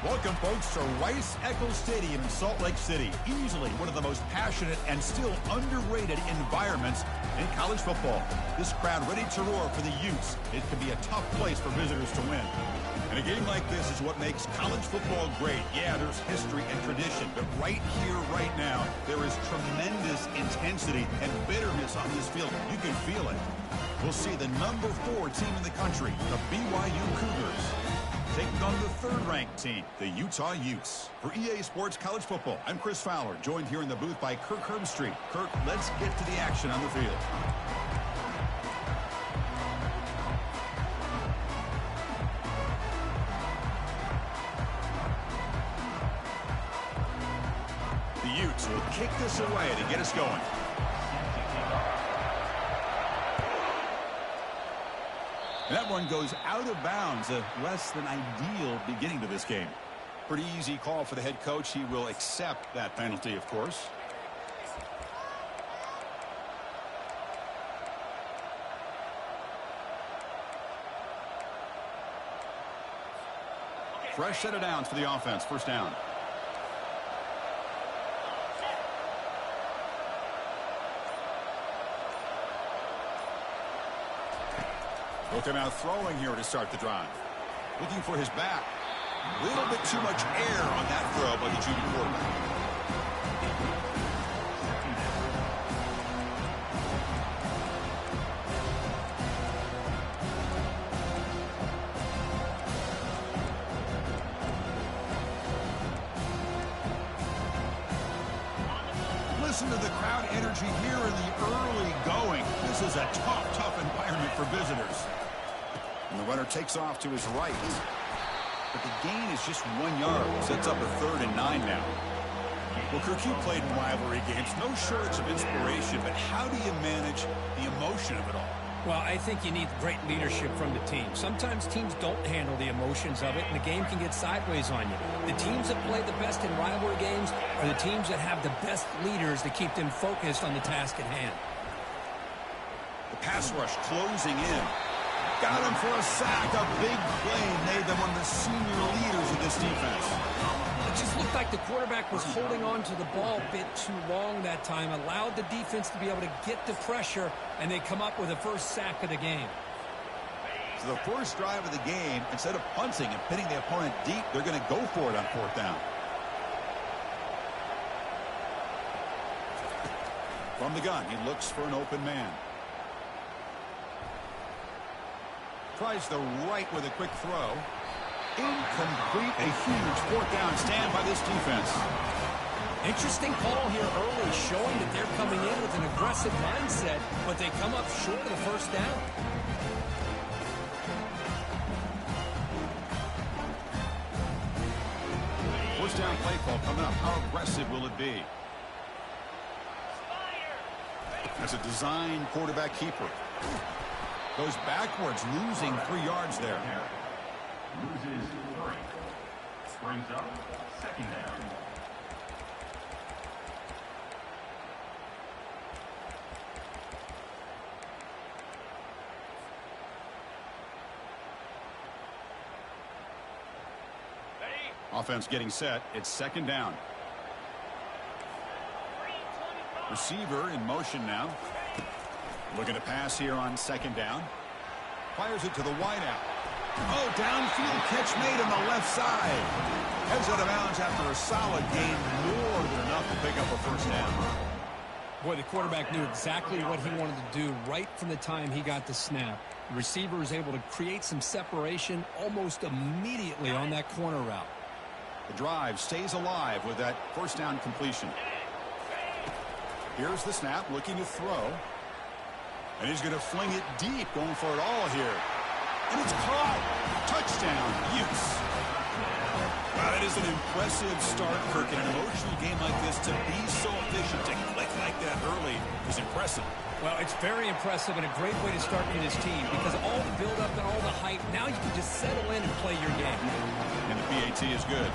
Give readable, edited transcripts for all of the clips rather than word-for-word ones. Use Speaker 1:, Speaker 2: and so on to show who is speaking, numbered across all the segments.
Speaker 1: Welcome, folks, to Rice-Eccles Stadium in Salt Lake City. Easily one of the most passionate and still underrated environments in college football. This crowd ready to roar for the Utes. It can be a tough place for visitors to win. And a game like this is what makes college football great. Yeah, there's history and tradition, but right here, right now, there is tremendous intensity and bitterness on this field. You can feel it. We'll see the number 4 team in the country, the BYU Cougars, taking on the 3rd-ranked team, the Utah Utes. For EA Sports College Football, I'm Chris Fowler, joined here in the booth by Kirk Herbstreit. Kirk, let's get to the action on the field. The Utes will kick this away to get us going. And that one goes out of bounds. A less than ideal beginning to this game. Pretty easy call for the head coach. He will accept that penalty, of course. Fresh set of downs for the offense. First down. Look him out throwing here to start the drive. Looking for his back. A little bit too much air on that throw by the junior quarterback. Listen to the crowd energy here in the early going. This is a tough environment for visitors. And the runner takes off to his right. But the gain is just 1 yard. Sets up a 3rd and 9 now. Well, Kirk, you played in rivalry games. No shortage of inspiration, but how do you manage the emotion of it all?
Speaker 2: Well, I think you need great leadership from the team. Sometimes teams don't handle the emotions of it, and the game can get sideways on you. The teams that play the best in rivalry games are the teams that have the best leaders to keep them focused on the task at hand.
Speaker 1: The pass rush closing in. Got him for a sack. A big play made them one of the senior leaders of this defense.
Speaker 2: It just looked like the quarterback was holding on to the ball a bit too long that time, allowed the defense to be able to get the pressure, and they come up with the first sack of the game.
Speaker 1: So the first drive of the game, instead of punting and pitting the opponent deep, they're going to go for it on 4th down. From the gun, he looks for an open man. Tries the right with a quick throw. Incomplete. A huge 4th down stand by this defense.
Speaker 2: Interesting call here early, showing that they're coming in with an aggressive mindset, but they come up short of the first down.
Speaker 1: First down play call coming up. How aggressive will it be? As a design quarterback keeper. Goes backwards, losing 3 yards there.
Speaker 3: Loses 3. Brings up 2nd down.
Speaker 1: Offense getting set. It's 2nd down. Receiver in motion now. Looking to pass here on 2nd down. Fires it to the wideout. Oh, downfield catch made on the left side. Heads out of bounds after a solid gain, more than enough to pick up a first down.
Speaker 2: Boy, the quarterback knew exactly what he wanted to do right from the time he got the snap. The receiver was able to create some separation almost immediately on that corner route.
Speaker 1: The drive stays alive with that first down completion. Here's the snap, looking to throw. And he's going to fling it deep, going for it all here. And it's caught. Touchdown, Utes. Wow, that is an impressive start, Kirk. In an emotional game like this, to be so efficient, to click like that early is impressive.
Speaker 2: Well, it's very impressive and a great way to start for this team because all the build-up and all the hype, now you can just settle in and play your game.
Speaker 1: And the PAT is good.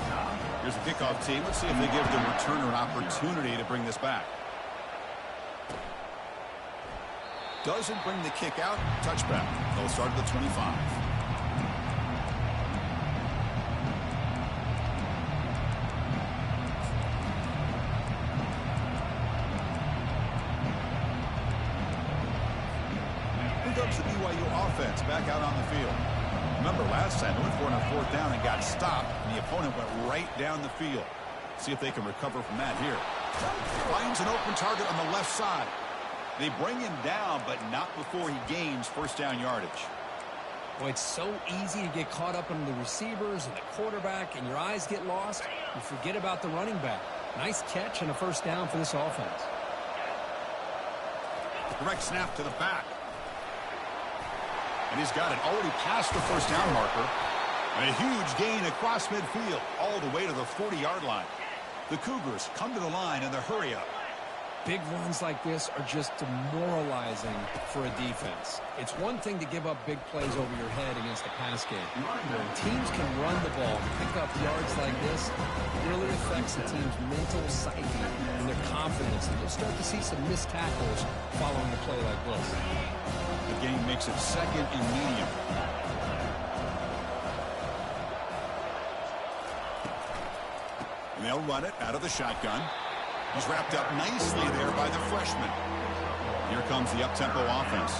Speaker 1: Here's the kickoff team. Let's see if they give the returner an opportunity to bring this back. Doesn't bring the kick out. Touchback. They'll start at the 25. comes the BYU offense back out on the field. Remember, last time they went for it on fourth down and got stopped, and the opponent went right down the field. See if they can recover from that here. Finds an open target on the left side. They bring him down, but not before he gains first down yardage.
Speaker 2: Boy, it's so easy to get caught up in the receivers and the quarterback, and your eyes get lost. You forget about the running back. Nice catch and a first down for this offense.
Speaker 1: Direct snap to the back. And he's got it already past the first down marker. And a huge gain across midfield, all the way to the 40-yard line. The Cougars come to the line in the hurry-up.
Speaker 2: Big runs like this are just demoralizing for a defense. It's one thing to give up big plays over your head against the pass game. When teams can run the ball and pick up yards like this, it really affects the team's mental psyche and their confidence. And you'll start to see some missed tackles following a play like this.
Speaker 1: The game makes it second and medium. And they'll run it out of the shotgun. He's wrapped up nicely there by the freshman. Here comes the up-tempo offense.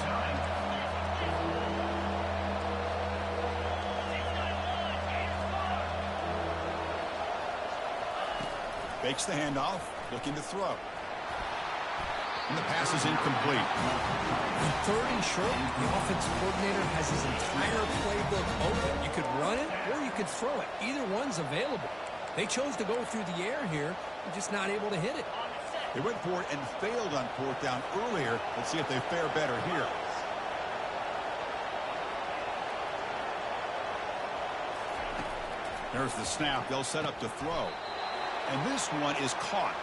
Speaker 1: Fakes the handoff, looking to throw. And the pass is incomplete.
Speaker 2: On third and short, the offensive coordinator has his entire playbook open. You could run it or you could throw it. Either one's available. They chose to go through the air here. They're just not able to hit it.
Speaker 1: They went for it and failed on fourth down earlier. Let's see if they fare better here. There's the snap. They'll set up to throw. And this one is caught.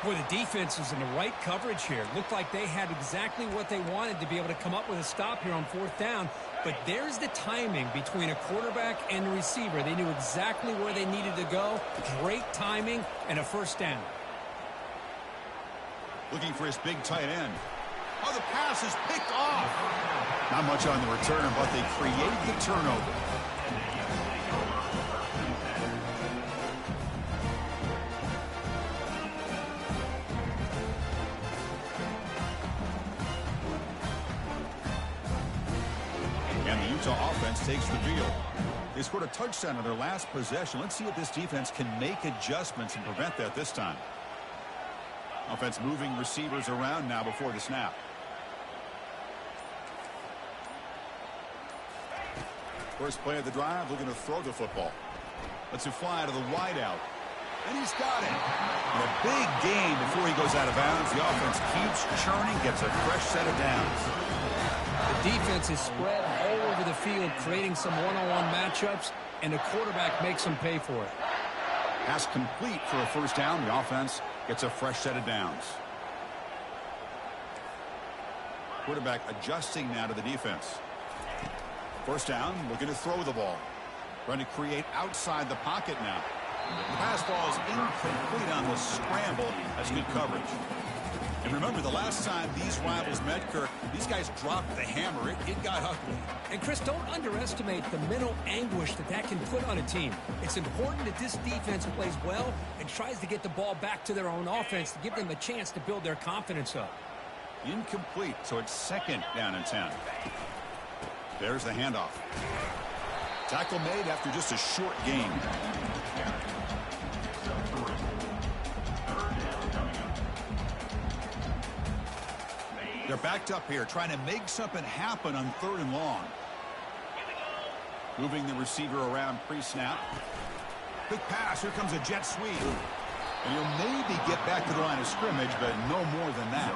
Speaker 2: Boy, the defense is in the right coverage here. Looked like they had exactly what they wanted to be able to come up with a stop here on fourth down. But there's the timing between a quarterback and a receiver. They knew exactly where they needed to go. Great timing and a first down.
Speaker 1: Looking for his big tight end. Oh, the pass is picked off. Not much on the return, but they create the turnover. And the Utah offense takes the field. They scored a touchdown on their last possession. Let's see if this defense can make adjustments and prevent that this time. Offense moving receivers around now before the snap. First play of the drive, looking to throw the football. Lets it fly to the wideout. And he's got it. And a big gain before he goes out of bounds. The offense keeps churning, gets a fresh set of downs.
Speaker 2: The defense is spread all over the field, creating some one-on-one matchups, and the quarterback makes them pay for it.
Speaker 1: Pass complete for a first down. The offense gets a fresh set of downs. Quarterback adjusting now to the defense. First down, looking to throw the ball. Trying to create outside the pocket now. The pass falls incomplete on the scramble. That's good coverage. And remember, the last time these rivals met, Kirk, these guys dropped the hammer. It got ugly.
Speaker 2: And, Chris, don't underestimate the mental anguish that can put on a team. It's important that this defense plays well and tries to get the ball back to their own offense to give them a chance to build their confidence up.
Speaker 1: Incomplete, so it's second down and 10. There's the handoff. Tackle made after just a short gain. They're backed up here, trying to make something happen on third and long. Moving the receiver around pre-snap. Quick pass. Here comes a jet sweep. And he'll maybe get back to the line of scrimmage, but no more than that.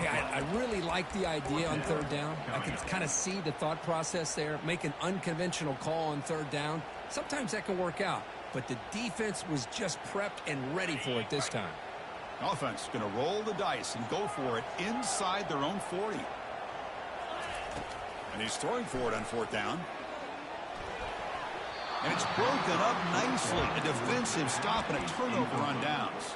Speaker 2: Yeah, I really like the idea on third down. I can kind of see the thought process there. Make an unconventional call on third down. Sometimes that can work out, but the defense was just prepped and ready for it this time.
Speaker 1: Offense going to roll the dice and go for it inside their own 40. And he's throwing for it on fourth down. And it's broken up nicely. A defensive stop and a turnover on downs.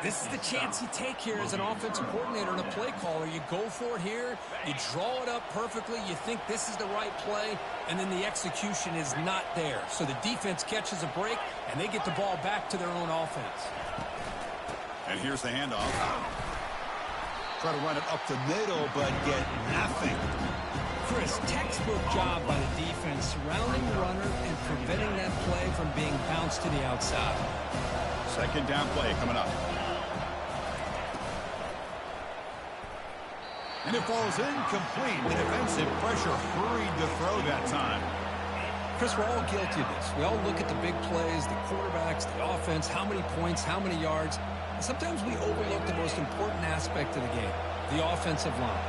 Speaker 2: This is the chance you take here as an offensive coordinator and a play caller. You go for it here. You draw it up perfectly. You think this is the right play, and then the execution is not there. So the defense catches a break, and they get the ball back to their own offense.
Speaker 1: And here's the handoff. Try to run it up the middle, but get nothing.
Speaker 2: Chris, textbook job by the defense, surrounding the runner and preventing that play from being bounced to the outside.
Speaker 1: Second down play coming up. And it falls incomplete. The defensive pressure hurried to throw that time.
Speaker 2: Chris, we're all guilty of this. We all look at the big plays, the quarterbacks, the offense, how many points, how many yards. And sometimes we overlook the most important aspect of the game, the offensive line.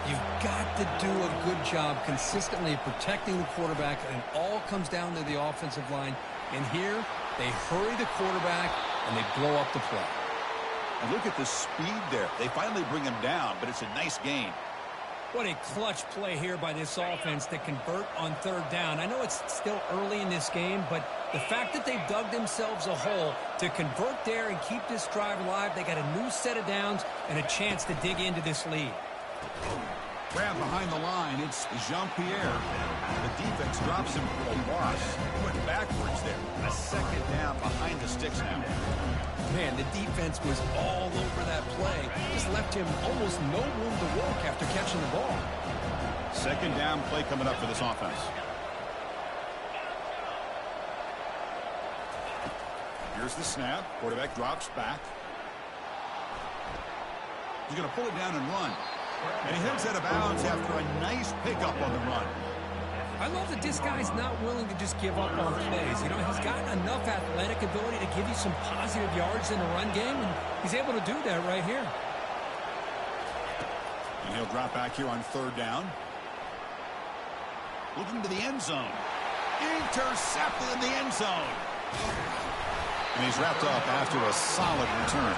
Speaker 2: You've got to do a good job consistently protecting the quarterback, and it all comes down to the offensive line. And here, they hurry the quarterback, and they blow up the play.
Speaker 1: And look at the speed there. They finally bring him down, but it's a nice gain.
Speaker 2: What a clutch play here by this offense to convert on third down. I know it's still early in this game, but the fact that they've dug themselves a hole to convert there and keep this drive alive, they got a new set of downs and a chance to dig into this lead.
Speaker 1: Grab behind the line. It's Jean-Pierre. The defense drops him for a loss. He went backwards there. A second down behind the sticks now.
Speaker 2: Man, the defense was all over that play. Just left him almost no room to work after catching the ball.
Speaker 1: Second down play coming up for this offense. Here's the snap. Quarterback drops back. He's going to pull it down and run. And he heads out of bounds after a nice pickup on the run.
Speaker 2: I love that this guy's not willing to just give up on plays. You know, he's got enough athletic ability to give you some positive yards in the run game, and he's able to do that right here.
Speaker 1: And he'll drop back here on third down. Looking to the end zone. Intercepted in the end zone. And he's wrapped up after a solid return.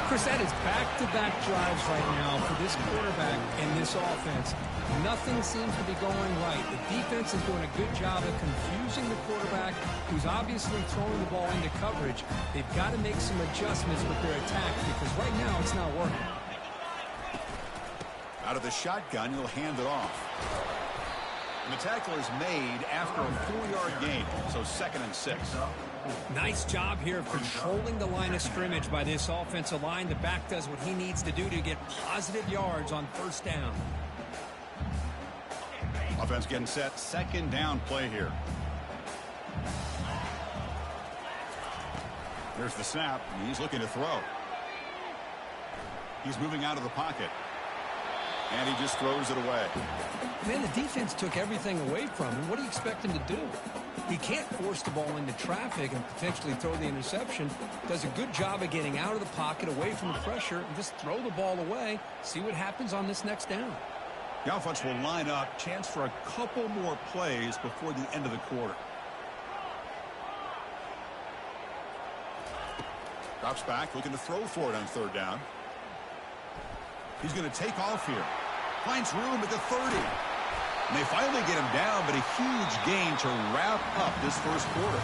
Speaker 2: Chris, that is back-to-back drives right now for this quarterback and this offense. Nothing seems to be going right. The defense is doing a good job of confusing the quarterback, who's obviously throwing the ball into coverage. They've got to make some adjustments with their attack because right now it's not working.
Speaker 1: Out of the shotgun, he'll hand it off. And the tackle is made after a 4-yard gain, so 2nd and 6.
Speaker 2: Nice job here of controlling the line of scrimmage by this offensive line. The back does what he needs to do to get positive yards on first down.
Speaker 1: Offense getting set. Second down play here. There's the snap. He's looking to throw. He's moving out of the pocket. And he just throws it away.
Speaker 2: Man, the defense took everything away from him. What do you expect him to do? He can't force the ball into traffic and potentially throw the interception. Does a good job of getting out of the pocket, away from the pressure, and just throw the ball away. See what happens on this next down.
Speaker 1: The offense will line up. Chance for a couple more plays before the end of the quarter. Drops back, looking to throw for it on third down. He's going to take off here. Finds room at the 30. And they finally get him down, but a huge gain to wrap up this first quarter.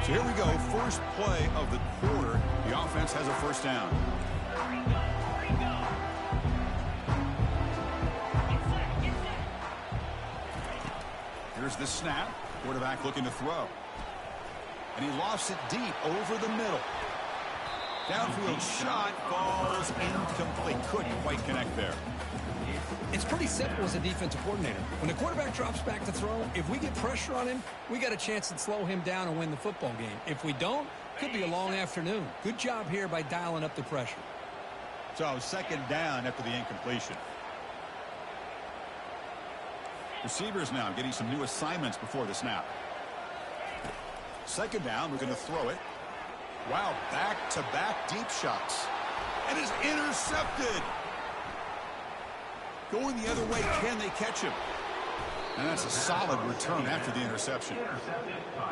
Speaker 1: So here we go, first play of the quarter. The offense has a first down. Here's the snap. Quarterback looking to throw. And he lofts it deep over the middle. Downfield shot falls incomplete. Couldn't quite connect there.
Speaker 2: It's pretty simple as a defensive coordinator. When the quarterback drops back to throw, if we get pressure on him, we got a chance to slow him down and win the football game. If we don't, could be a long afternoon. Good job here by dialing up the pressure.
Speaker 1: So second down after the incompletion. Receivers now getting some new assignments before the snap. Second down, we're going to throw it. Wow, back-to-back deep shots. And is intercepted. Going the other way, can they catch him? And that's a solid return after the interception.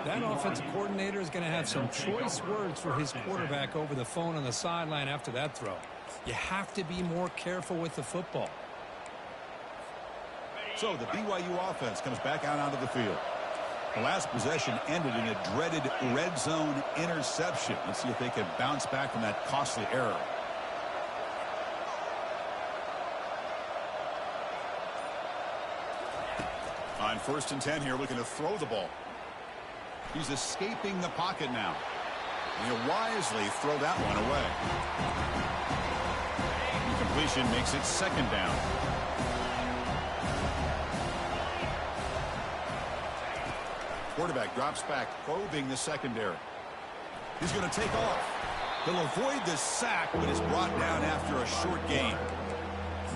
Speaker 2: That offensive coordinator is going to have some choice words for his quarterback over the phone on the sideline after that throw. You have to be more careful with the football.
Speaker 1: So the BYU offense comes back out onto the field. The last possession ended in a dreaded red zone interception. Let's see if they can bounce back from that costly error. On 1st and 10 here, looking to throw the ball. He's escaping the pocket now. And he'll wisely throw that one away. Incompletion makes it 2nd down. Quarterback drops back, probing the secondary. He's going to take off. He'll avoid the sack, but is brought down after a short gain.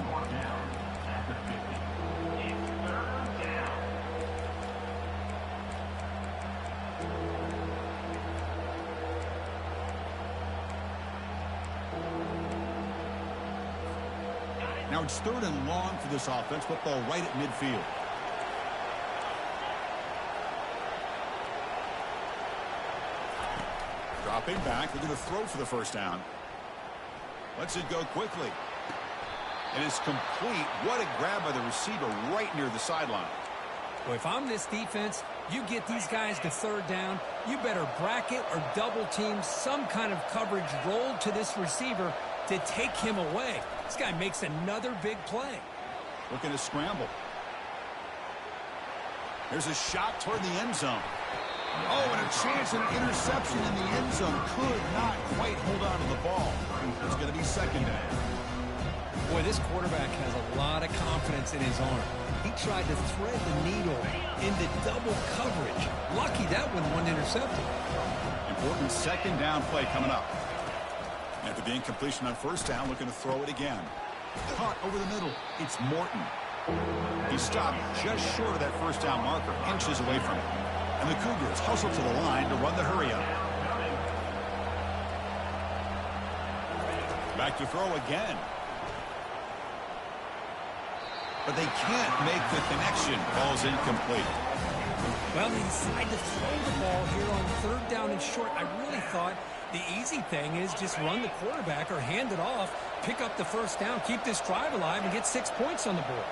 Speaker 3: Brought down at the 50. It's 3rd down.
Speaker 1: Now it's 3rd and long for this offense. Football right at midfield. Dropping back. They're going to throw for the 1st down. Lets it go quickly. And it's complete. What a grab by the receiver right near the sideline.
Speaker 2: Well, if I'm this defense, you get these guys to 3rd down, you better bracket or double team some kind of coverage roll to this receiver to take him away. This guy makes another big play.
Speaker 1: Looking to scramble. There's a shot toward the end zone. Oh, and a chance at an interception in the end zone. Could not quite hold on to the ball. It's going to be 2nd down.
Speaker 2: Boy, this quarterback has a lot of confidence in his arm. He tried to thread the needle into double coverage. Lucky that one wasn't intercepted.
Speaker 1: Important 2nd down play coming up. After the incompletion on 1st down, looking to throw it again. Caught over the middle. It's Morton. He stopped just short of that 1st down marker, inches away from it. And the Cougars hustle to the line to run the hurry up. Back to throw again. But they can't make the connection. Ball's incomplete.
Speaker 2: Well, they decide to throw the ball here on 3rd down and short. I really thought the easy thing is just run the quarterback or hand it off, pick up the 1st down, keep this drive alive, and get 6 points on the board.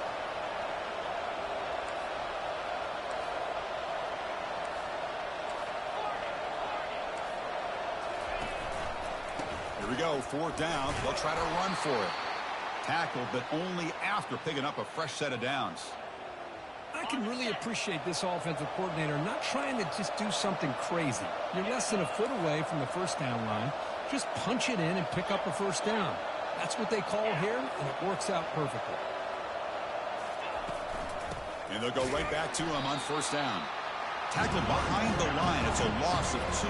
Speaker 1: Here we go, 4th down. They'll try to run for it. Tackled, but only after picking up a fresh set of downs.
Speaker 2: I can really appreciate this offensive coordinator not trying to just do something crazy. You're less than a foot away from the 1st down line. Just punch it in and pick up a 1st down. That's what they call here, and it works out perfectly.
Speaker 1: And they'll go right back to him on 1st down. Tackled behind the line. It's a loss of 2.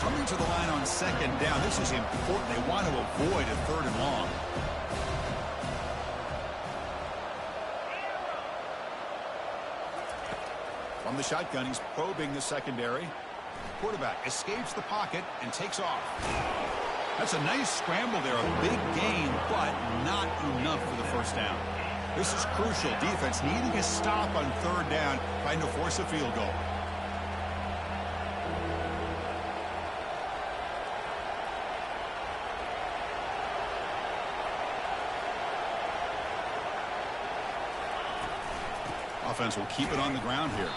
Speaker 1: Coming to the line on 2nd down. This is important. They want to avoid a 3rd and long. From the shotgun, he's probing the secondary. Quarterback escapes the pocket and takes off. That's a nice scramble there. A big gain, but not enough for the 1st down. This is crucial. Defense needing a stop on 3rd down, trying to force a field goal. Offense will keep it on the ground here.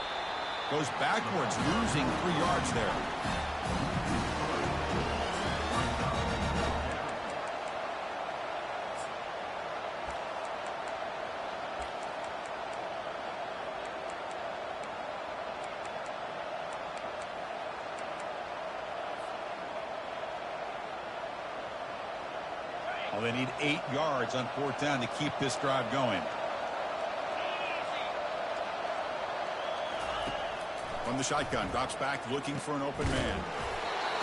Speaker 1: Goes backwards, losing 3 yards there. Well, they need 8 yards on 4th down to keep this drive going. From the shotgun, drops back, looking for an open man.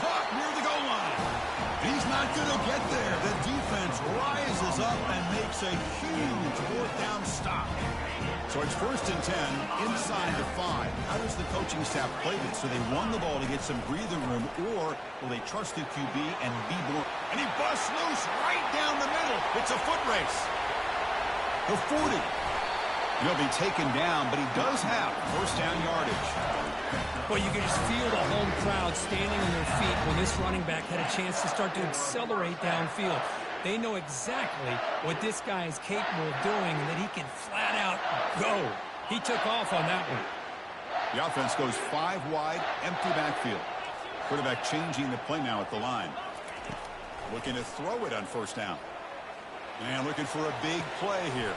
Speaker 1: Caught near the goal line. He's not going to get there. The defense rises up and makes a huge 4th down stop. So it's 1st and 10, inside the 5. How does the coaching staff play this? Do they run the ball to get some breathing room, or will they trust the QB and be more? And he busts loose right down the middle. It's a foot race. The 40. He'll be taken down, but he does have 1st down yardage.
Speaker 2: Well, you can just feel the home crowd standing on their feet when this running back had a chance to start to accelerate downfield. They know exactly what this guy is capable of doing and that he can flat out go. He took off on that one.
Speaker 1: The offense goes 5 wide, empty backfield. Quarterback changing the play now at the line. Looking to throw it on 1st down. And looking for a big play here.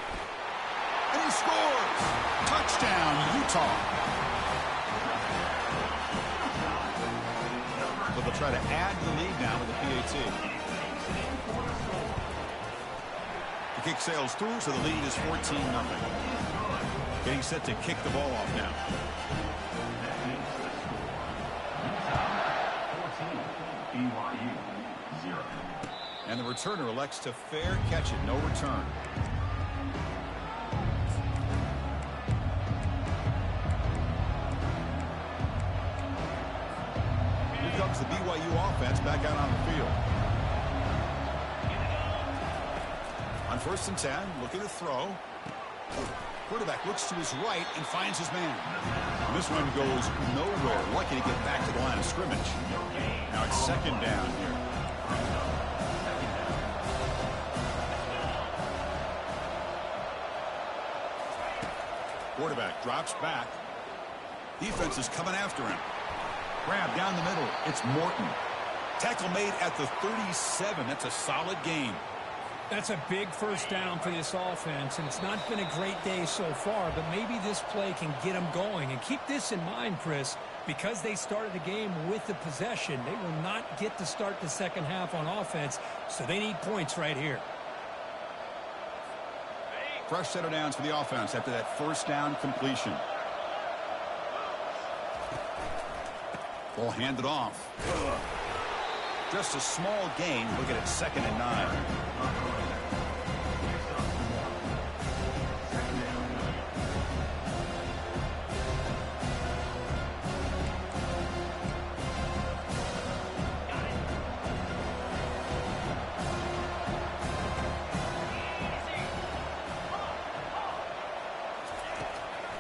Speaker 1: And he scores! Touchdown, Utah. But they'll try to add to the lead now with the PAT. The kick sails through, so the lead is 14-0. Getting set to kick the ball off now. And the returner elects to fair catch it. No return. Here comes the BYU offense back out on the field. On 1st and 10, looking to throw. Quarterback looks to his right and finds his man. And this one goes nowhere. Lucky to get back to the line of scrimmage. Now it's 2nd down here. Quarterback drops back. Defense is coming after him. Grab down the middle. It's Morton. Tackle made at the 37. That's a solid gain.
Speaker 2: That's a big first down for this offense, and it's not been a great day so far, but maybe this play can get them going. And keep this in mind, Chris, because they started the game with the possession, they will not get to start the second half on offense, so they need points right here.
Speaker 1: Fresh set of downs for the offense after that first down completion. Ball handed off. Just a small gain. Look at it, 2nd and 9.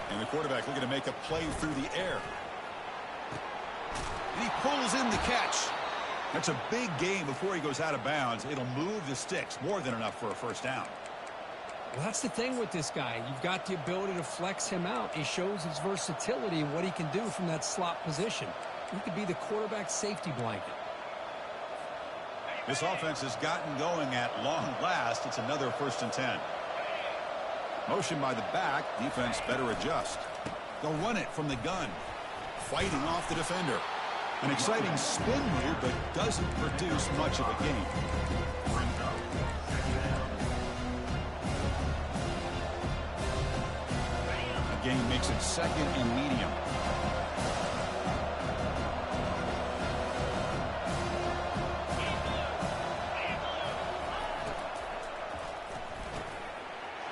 Speaker 1: And the quarterback looking to make a play through the air. And he pulls in the catch. That's a big gain before he goes out of bounds. It'll move the sticks. More than enough for a first down.
Speaker 2: Well, that's the thing with this guy. You've got the ability to flex him out. He shows his versatility and what he can do from that slot position. He could be the quarterback's safety blanket.
Speaker 1: This offense has gotten going at long last. It's another 1st and 10. Motion by the back. Defense better adjust. They'll run it from the gun. Fighting off the defender. An exciting spin move, but doesn't produce much of a gain. A gain makes it 2nd and medium.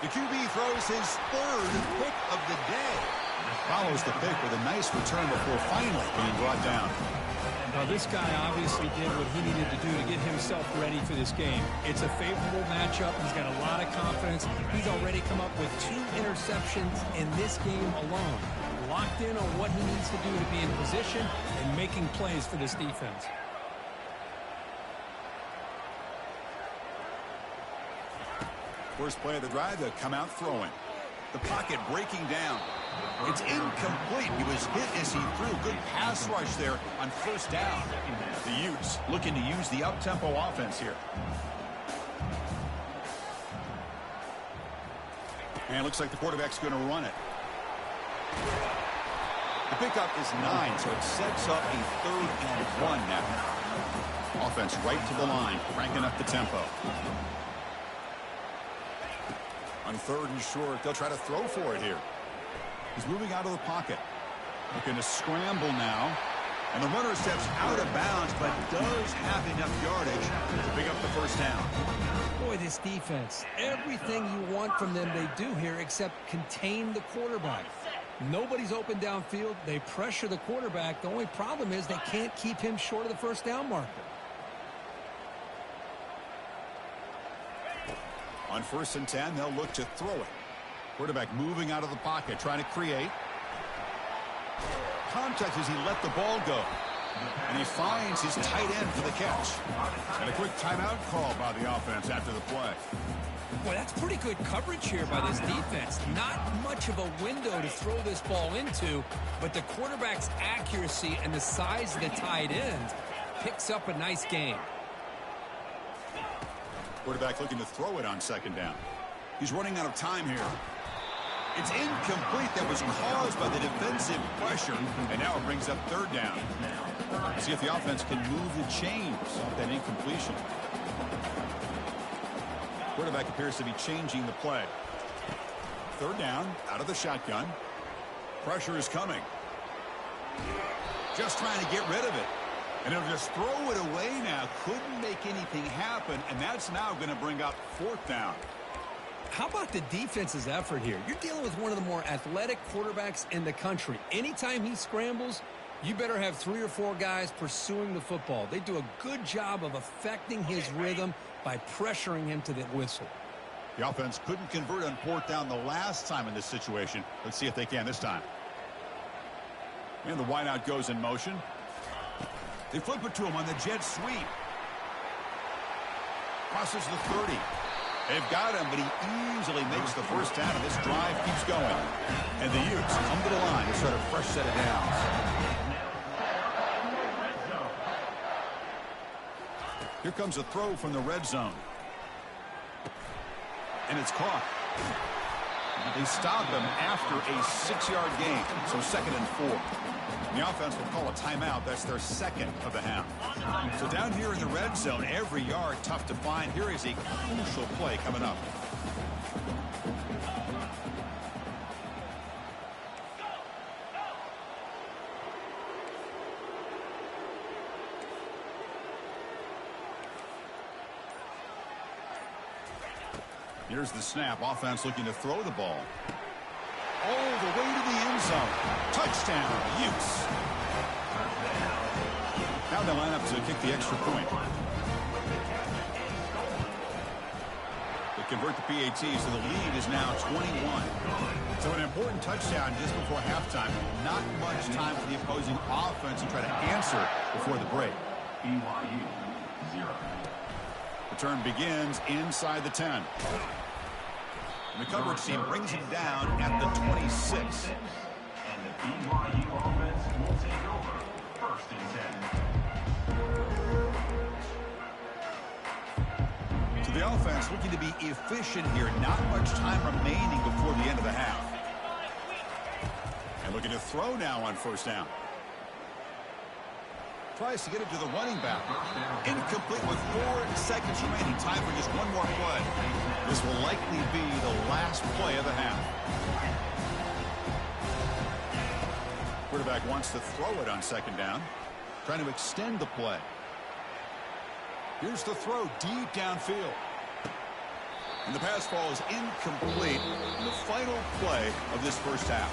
Speaker 1: The QB throws his 3rd pick of the day. Follows the pick with a nice return before finally being brought down.
Speaker 2: Now, this guy obviously did what he needed to do to get himself ready for this game. It's a favorable matchup. He's got a lot of confidence. He's already come up with 2 interceptions in this game alone. Locked in on what he needs to do to be in position and making plays for this defense.
Speaker 1: First play of the drive, to come out throwing. The pocket breaking down. It's incomplete. He was hit as he threw. Good pass rush there on 1st down. The Utes looking to use the up-tempo offense here. And it looks like the quarterback's going to run it. The pickup is 9, so it sets up a 3rd and 1 now. Offense right to the line, cranking up the tempo. On 3rd and short, they'll try to throw for it here. He's moving out of the pocket. Looking to scramble now. And the runner steps out of bounds, but does have enough yardage to pick up the first down.
Speaker 2: Boy, this defense, everything you want from them they do here except contain the quarterback. Nobody's open downfield. They pressure the quarterback. The only problem is they can't keep him short of the first down marker.
Speaker 1: On 1st and 10, they'll look to throw it. Quarterback moving out of the pocket, trying to create. Contact as he let the ball go. And he finds his tight end for the catch. And a quick timeout call by the offense after the play.
Speaker 2: Boy, that's pretty good coverage here by this defense. Not much of a window to throw this ball into, but the quarterback's accuracy and the size of the tight end picks up a nice game.
Speaker 1: Quarterback looking to throw it on 2nd down. He's running out of time here. It's incomplete. That was caused by the defensive pressure, and now it brings up third down. See if the offense can move the chains off that incompletion. Quarterback appears to be changing the play. Third down, out of the shotgun. Pressure is coming. Just trying to get rid of it. And he'll just throw it away now. Couldn't make anything happen, and that's now going to bring up fourth down.
Speaker 2: How about the defense's effort here? You're dealing with one of the more athletic quarterbacks in the country. Anytime he scrambles, you better have 3 or 4 guys pursuing the football. They do a good job of affecting his rhythm by pressuring him to the whistle.
Speaker 1: The offense couldn't convert on fourth down the last time in this situation. Let's see if they can this time. And the wideout goes in motion. They flip it to him on the jet sweep. Crosses the 30. They've got him, but he easily makes the first down, and this drive keeps going. And the Utes come to the line to start a fresh set of downs. Here comes a throw from the red zone. And it's caught. They stop him after a 6-yard gain, so 2nd and 4. The offense will call a timeout. That's their second of the half. So down here in the red zone, every yard tough to find. Here is a crucial play coming up. Here's the snap. Offense looking to throw the ball. All the way to the end zone. Touchdown, Utes. Now they line up to kick the extra point. They convert the PAT, so the lead is now 21. So an important touchdown just before halftime. Not much time for the opposing offense to try to answer before the break.
Speaker 3: BYU 0.
Speaker 1: Return begins inside the 10. And the coverage team brings him down at the 26.
Speaker 3: And the BYU offense will take over 1st and 10.
Speaker 1: So the offense looking to be efficient here. Not much time remaining before the end of the half. And looking to throw now on first down. Tries to get it to the running back. Incomplete with 4 seconds remaining. Time for just one more play. This will likely be the last play of the half. Quarterback wants to throw it on 2nd down. Trying to extend the play. Here's the throw deep downfield. And the pass ball is incomplete in the final play of this first half.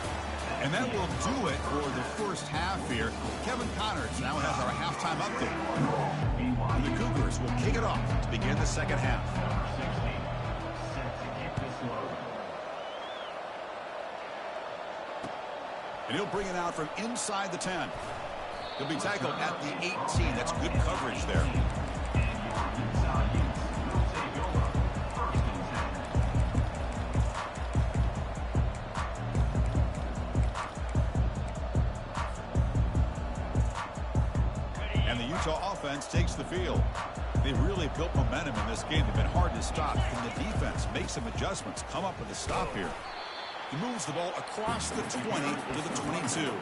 Speaker 1: And that will do it for the first half here. Kevin Connors now has our halftime update. And the Cougars will kick it off to begin the second half. And he'll bring it out from inside the 10. He'll be tackled at the 18. That's good coverage there. Utah offense takes the field. They really built momentum in this game. They've been hard to stop. And the defense makes some adjustments, come up with a stop here. He moves the ball across the 20 to the 22.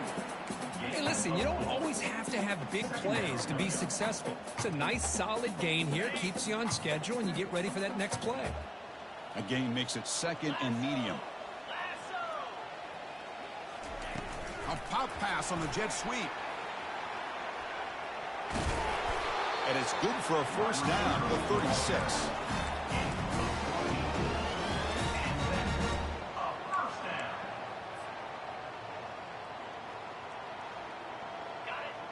Speaker 2: Hey, listen, you don't always have to have big plays to be successful. It's a nice, solid gain here. Keeps you on schedule, and you get ready for that next play.
Speaker 1: A gain makes it 2nd and medium. A pop pass on the jet sweep. And it's good for a first down to the 36.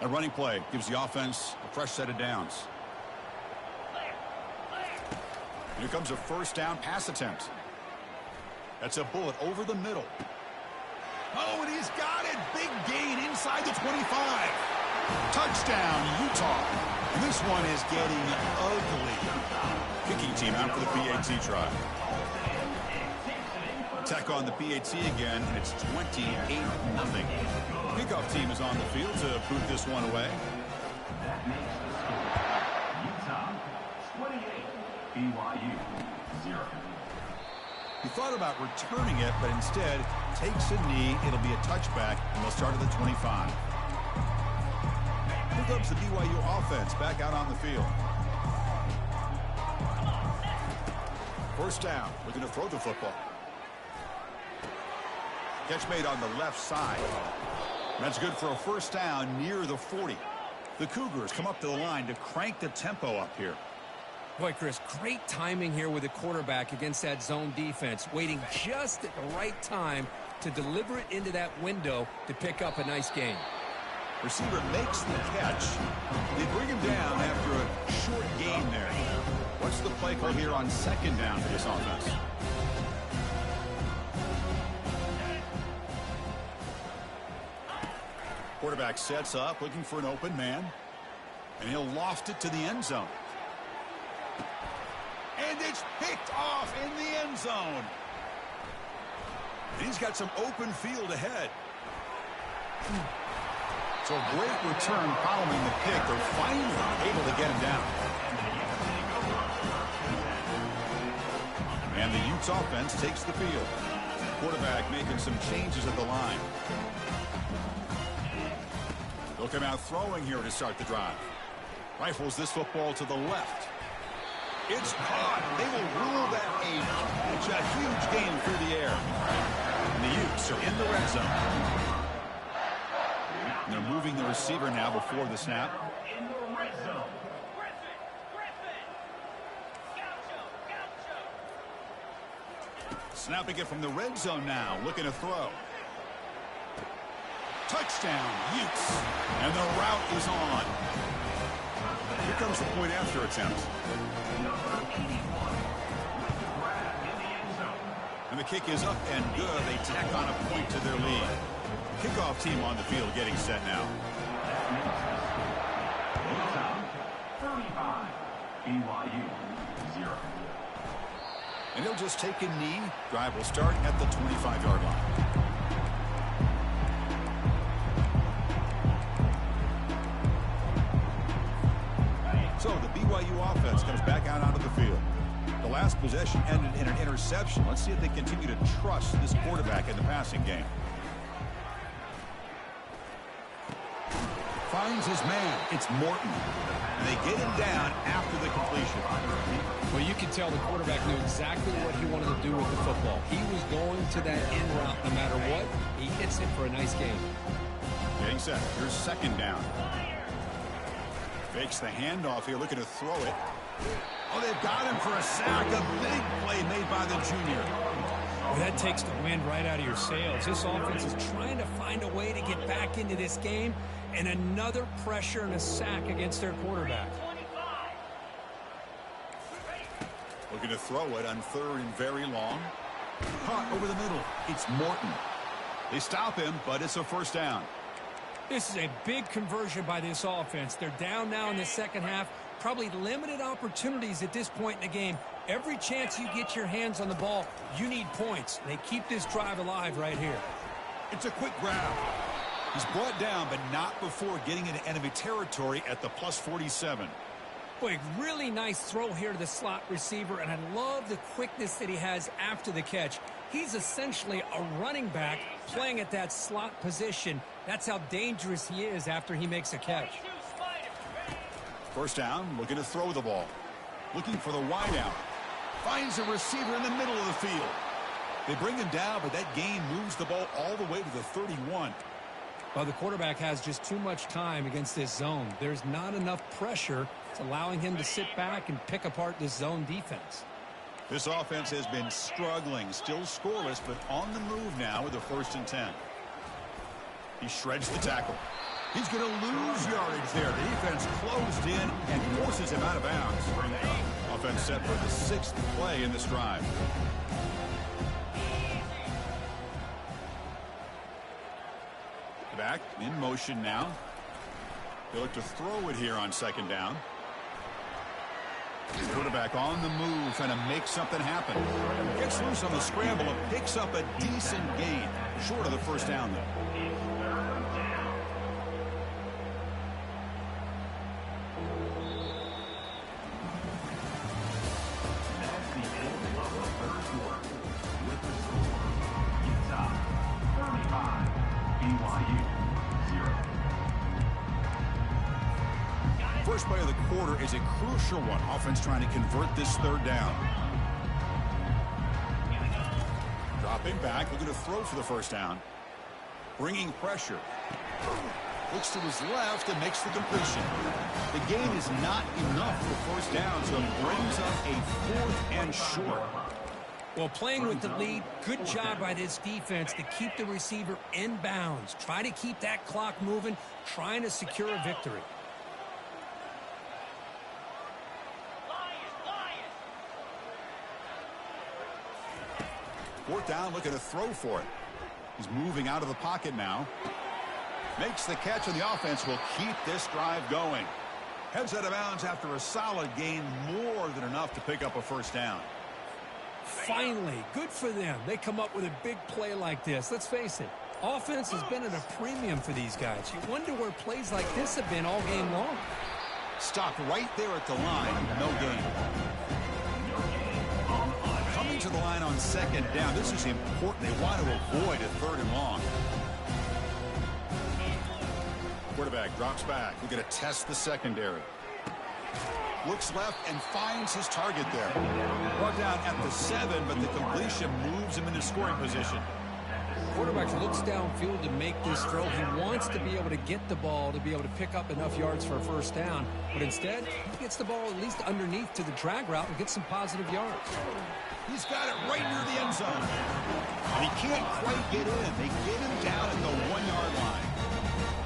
Speaker 1: A running play gives the offense a fresh set of downs. Here comes a first down pass attempt. That's a bullet over the middle. Oh, and he's got it. Big gain inside the 25. Touchdown, Utah. This one is getting ugly. Kicking team out for the PAT try. Attack on the PAT again, and it's 28-0. Kickoff team is on the field to boot this one away.
Speaker 3: That makes the score Utah 28, BYU 0.
Speaker 1: You thought about returning it, but instead takes a knee. It'll be a touchback, and they'll start at the 25. Here comes the BYU offense back out on the field. First down. We're going to throw the football. Catch made on the left side. That's good for a first down near the 40. The Cougars come up to the line to crank the tempo up here.
Speaker 2: Boy, Chris, great timing here with the quarterback against that zone defense, waiting just at the right time to deliver it into that window to pick up a nice gain.
Speaker 1: Receiver makes the catch. They bring him down after a short gain there. What's the play call here on second down for this offense? Quarterback sets up, looking for an open man. And he'll loft it to the end zone. And it's picked off in the end zone. And he's got some open field ahead. So a great return following the pick. They're finally able to get him down. And the Utes offense takes the field. Quarterback making some changes at the line. They'll come out throwing here to start the drive. Rifles this football to the left. It's caught. They will rule that a catch. A huge gain through the air. And the Utes are in the red zone. And they're moving the receiver now before the snap.
Speaker 3: In the red zone.
Speaker 1: Snapping it from the red zone now. Looking to throw. Touchdown, Utes. And the route is on. Here comes the point after attempt. And the kick is up and good. They tack on a point to their lead. Kickoff team on the field getting set now.
Speaker 3: 35. BYU 0.
Speaker 1: And he'll just take a knee. Drive will start at the 25-yard line. So the BYU offense comes back out onto the field. The last possession ended in an interception. Let's see if they continue to trust this quarterback in the passing game. Finds his man. It's Morton. And they get him down after the completion.
Speaker 2: Well, you can tell the quarterback knew exactly what he wanted to do with the football. He was going to that in route no matter what. He hits it for a nice gain.
Speaker 1: Getting set. Here's second down. Fakes the handoff here, looking to throw it. Oh, they've got him for a sack. A big play made by the junior.
Speaker 2: Well, that takes the wind right out of your sails. This offense is trying to find a way to get back into this game, and another pressure and a sack against their quarterback.
Speaker 1: Looking to throw it on third and very long. Caught over the middle. It's Morton. They stop him, but it's a first down.
Speaker 2: This is a big conversion by this offense. They're down now in the second half. Probably limited opportunities at this point in the game. Every chance you get your hands on the ball, you need points. They keep this drive alive right here.
Speaker 1: It's a quick grab. He's brought down, but not before getting into enemy territory at the plus 47.
Speaker 2: Boy, really nice throw here to the slot receiver, and I love the quickness that he has after the catch. He's essentially a running back playing at that slot position. That's how dangerous he is after he makes a catch.
Speaker 1: First down, looking to throw the ball. Looking for the wideout. Finds a receiver in the middle of the field. They bring him down, but that gain moves the ball all the way to the 31.
Speaker 2: Well, the quarterback has just too much time against this zone. There's not enough pressure. It's allowing him to sit back and pick apart this zone defense.
Speaker 1: This offense has been struggling, still scoreless, but on the move now with a 1st and 10. He shreds the tackle. He's going to lose yardage there. The defense closed in and forces him out of bounds. Offense set for the 6th play in this drive. Back in motion now. He'll look to throw it here on second down. Quarterback on the move, trying to make something happen. Gets loose on the scramble and picks up a decent gain. Short of the first down, though. first play of the quarter is a crucial one. Offense trying to convert this third down. Dropping back, looking to throw for the first down. Bringing pressure. Looks to his left and makes the completion. The gain is not enough for first down, so it brings up a 4th and short.
Speaker 2: Well, playing with the lead, good job by this defense to keep the receiver in bounds. Try to keep that clock moving, trying to secure a victory.
Speaker 1: Fourth down, looking to throw for it. He's moving out of the pocket now. Makes the catch, and the offense will keep this drive going. Heads out of bounds after a solid gain, more than enough to pick up a first down.
Speaker 2: Finally, good for them. They come up with a big play like this. Let's face it, offense has been at a premium for these guys. You wonder where plays like this have been all game long.
Speaker 1: Stopped right there at the line, no gain. Coming to the line on second down. This is important. They want to avoid a 3rd and long. Quarterback drops back. We're going to test the secondary. Looks left and finds his target there. Brought down at the 7, but the completion moves him into scoring position.
Speaker 2: Quarterback looks downfield to make this throw. He wants to be able to get the ball to be able to pick up enough yards for a first down. But instead, he gets the ball at least underneath to the drag route and gets some positive yards.
Speaker 1: He's got it right near the end zone. And he can't quite get in. They get him down at the 1-yard line.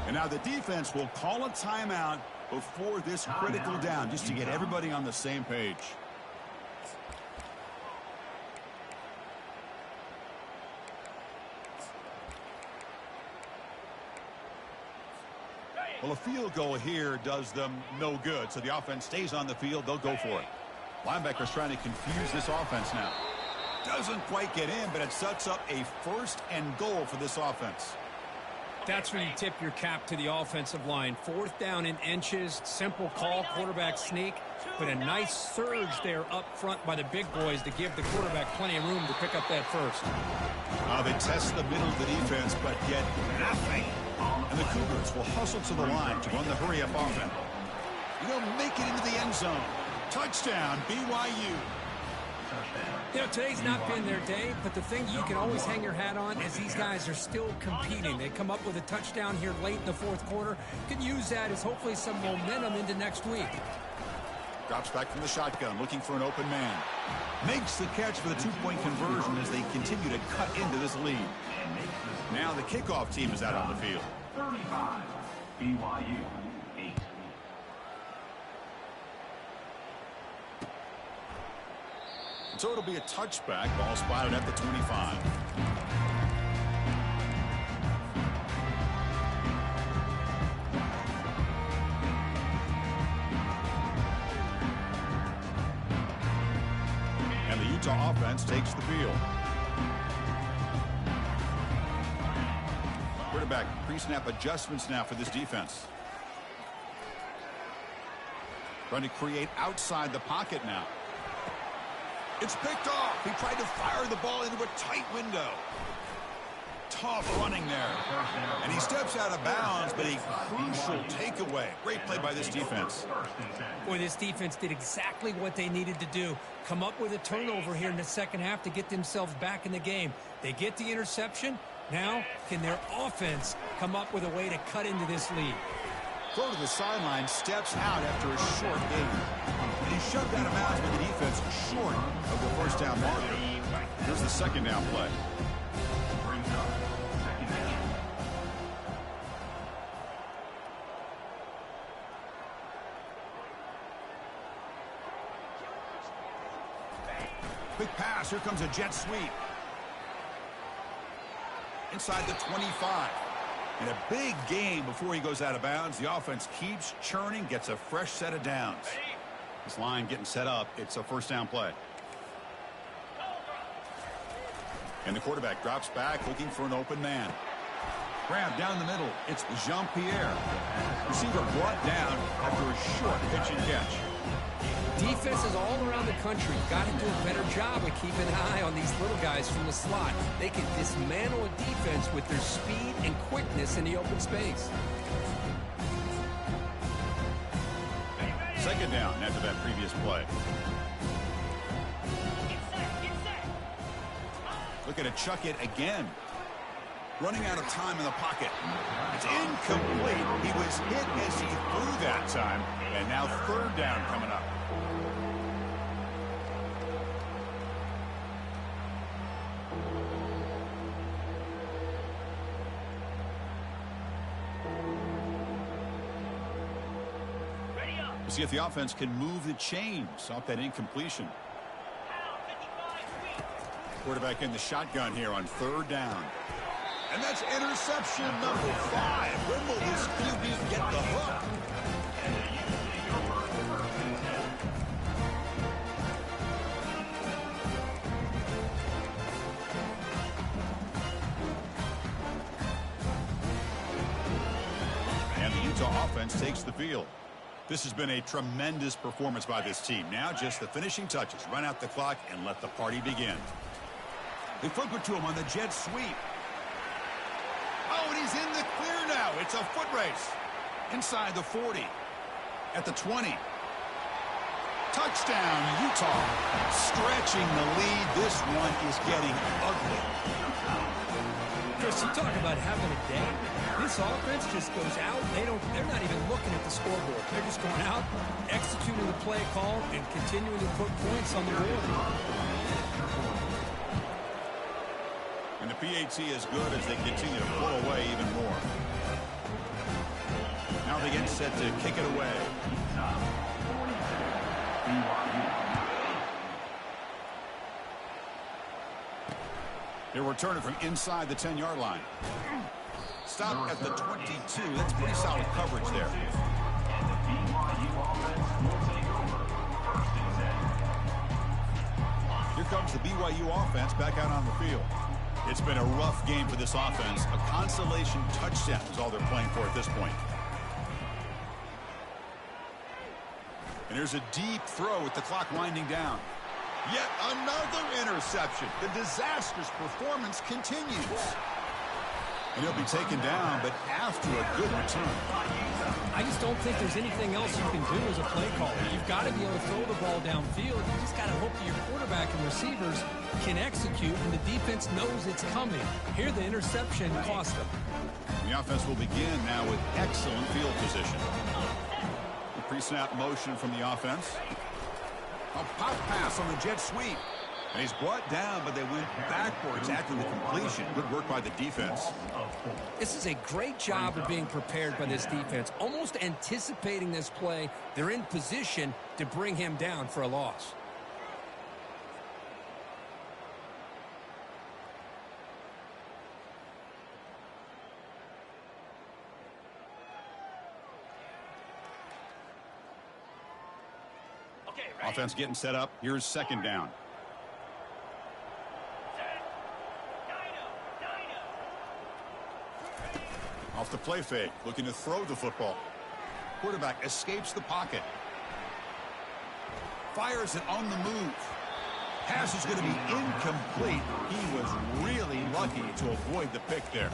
Speaker 1: And now the defense will call a timeout before this critical down, just to get everybody on the same page. Well, a field goal here does them no good, so the offense stays on the field. They'll go for it. Linebackers trying to confuse this offense now. Doesn't quite get in, but it sets up a 1st and goal for this offense.
Speaker 2: That's when you tip your cap to the offensive line. 4th down in inches, simple call, quarterback sneak, but a nice surge there up front by the big boys to give the quarterback plenty of room to pick up that first.
Speaker 1: They test the middle of the defense, but get nothing. And the Cougars will hustle to the line to run the hurry-up offense. They'll make it into the end zone. Touchdown, BYU.
Speaker 2: You know, today's not been their day, but the thing you can always hang your hat on is these guys are still competing. They come up with a touchdown here late in the 4th quarter. Can use that as hopefully some momentum into next week.
Speaker 1: Drops back from the shotgun, looking for an open man. Makes the catch for the 2-point conversion as they continue to cut into this lead. Now the kickoff team is out on the field.
Speaker 3: 35, BYU 8.
Speaker 1: So it'll be a touchback. Ball spotted at the 25. And the Utah offense takes the field. Quarterback pre-snap adjustments now for this defense. Trying to create outside the pocket now. It's picked off. He tried to fire the ball into a tight window. Tough running there. And he steps out of bounds, but a crucial takeaway. Great play by this defense.
Speaker 2: Boy, this defense did exactly what they needed to do. Come up with a turnover here in the second half to get themselves back in the game. They get the interception. Now, can their offense come up with a way to cut into this lead?
Speaker 1: Throw to the sideline, steps out after a short gain. And he's shoved out of bounds with the defense short of the first down marker. Here's the second down play.
Speaker 3: Brings up 2nd down.
Speaker 1: Quick pass. Here comes a jet sweep. Inside the 25. And a big gain before he goes out of bounds. The offense keeps churning, gets a fresh set of downs. This line getting set up. It's a first down play. And the quarterback drops back, looking for an open man. Grab down the middle. It's Jean-Pierre. Receiver brought down after a short pitch and catch.
Speaker 2: Defenses all around the country got to do a better job of keeping an eye on these little guys from the slot. They can dismantle a defense with their speed and quickness in the open space.
Speaker 1: second down after that previous play. Looking to chuck it again. Running out of time in the pocket. It's incomplete. He was hit as he threw that time. And now third down coming up. See if the offense can move the chains off that incompletion. Quarterback in the shotgun here on third down. And that's interception number 5. When will this QB get the hook? And the Utah offense takes the field. This has been a tremendous performance by this team. Now just the finishing touches. Run out the clock and let the party begin. They flip it to him on the jet sweep. Oh, and he's in the clear now. It's a foot race. Inside the 40. At the 20. Touchdown, Utah. Stretching the lead. This one is getting ugly.
Speaker 2: Chris, you talk about having a day. This offense just goes out. They're not even looking at the scoreboard. They're just going out, executing the play call, and continuing to put points on the board.
Speaker 1: And the PAT is good as they continue to pull away even more. Now they get set to kick it away. They're returning from inside the 10-yard line. Stop at the 22. That's pretty solid coverage there. Here comes the BYU offense back out on the field. It's been a rough game for this offense. A consolation touchdown is all they're playing for at this point. And there's a deep throw with the clock winding down. Yet another interception. The disastrous performance continues. And he'll be taken down, but after a good return.
Speaker 2: I just don't think there's anything else you can do as a play caller. You've got to be able to throw the ball downfield. You just got to hope that your quarterback and receivers can execute, and the defense knows it's coming. Here, the interception cost them.
Speaker 1: The offense will begin now with excellent field position. The pre-snap motion from the offense. A pop pass on the jet sweep. And he's brought down, but they went backwards after the completion. Good work by the defense.
Speaker 2: This is a great job of being prepared by this defense. Almost anticipating this play. They're in position to bring him down for a loss.
Speaker 1: Offense getting set up. Here's second down. Off the play fake, looking to throw the football. Quarterback escapes the pocket. Fires it on the move. Pass is going to be incomplete. He was really lucky to avoid the pick there.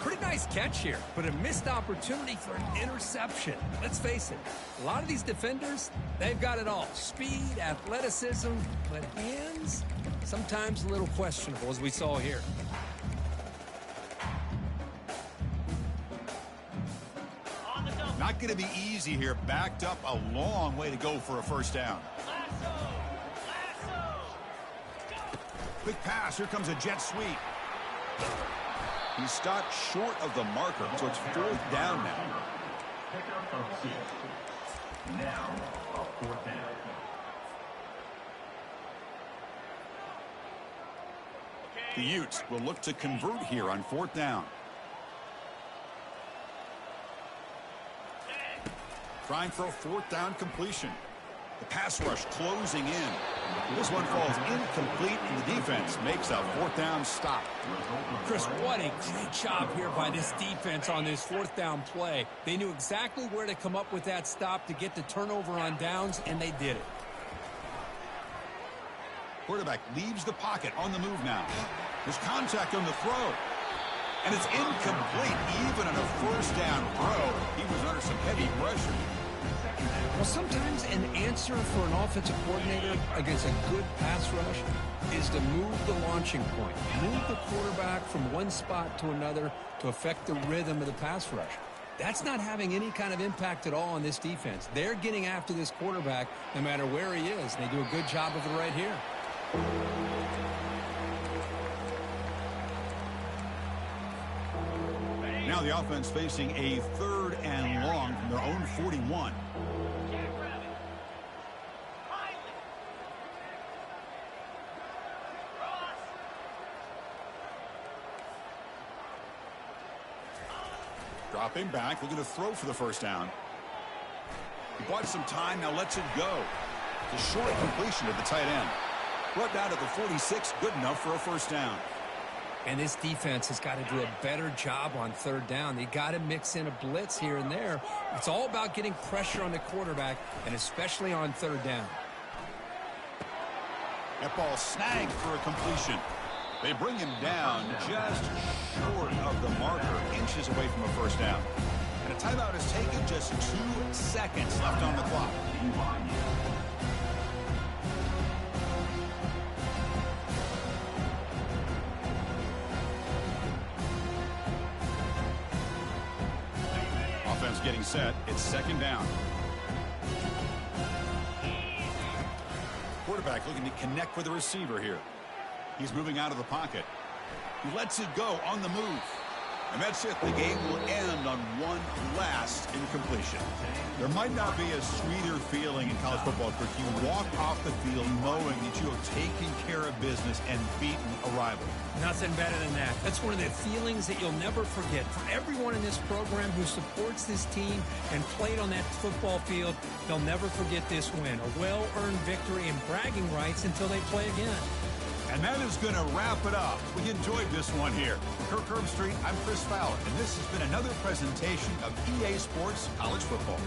Speaker 2: Pretty nice catch here, but a missed opportunity for an interception. Let's face it, a lot of these defenders, they've got it all. Speed, athleticism, but hands, sometimes a little questionable, as we saw here.
Speaker 1: Not going to be easy here. Backed up a long way to go for a first down. Quick pass. Here comes a jet sweep. He stopped short of the marker, so it's fourth down now.
Speaker 3: Now, a fourth down.
Speaker 1: The Utes will look to convert here on fourth down. Trying for a fourth down completion. The pass rush closing in. This one falls incomplete, and the defense makes a fourth down stop.
Speaker 2: Chris, what a great job here by this defense on this fourth down play. They knew exactly where to come up with that stop to get the turnover on downs, and they did it.
Speaker 1: Quarterback leaves the pocket on the move now. There's contact on the throw. And it's incomplete. Even on a first down throw, he was under some heavy pressure.
Speaker 2: Well, sometimes an answer for an offensive coordinator against a good pass rush is to move the launching point, move the quarterback from one spot to another to affect the rhythm of the pass rush. That's not having any kind of impact at all on this defense. They're getting after this quarterback no matter where he is. They do a good job of it right here.
Speaker 1: Now the offense facing a 3rd and long from their own 41. Dropping back, looking to throw for the first down. He bought some time, now lets it go. It's a short completion to the tight end. Brought down to the 46, good enough for a first down.
Speaker 2: And this defense has got to do a better job on 3rd down. They got to mix in a blitz here and there. It's all about getting pressure on the quarterback, and especially on 3rd down.
Speaker 1: That ball snagged for a completion. They bring him down just short of the marker, inches away from a first down. And a timeout is taken, just 2 seconds left on the clock. Offense getting set. It's 2nd down. Quarterback looking to connect with the receiver here. He's moving out of the pocket. He lets it go on the move. And that's it. The game will end on one last incompletion. There might not be a sweeter feeling in college football if you walk off the field knowing that you have taken care of business and beaten a rival.
Speaker 2: Nothing better than that. That's one of the feelings that you'll never forget. For everyone in this program who supports this team and played on that football field, they'll never forget this win. A well-earned victory and bragging rights until they play again.
Speaker 1: And that is going to wrap it up. We enjoyed this one here. Kirk Herbstreit, I'm Chris Fowler, and this has been another presentation of EA Sports College Football.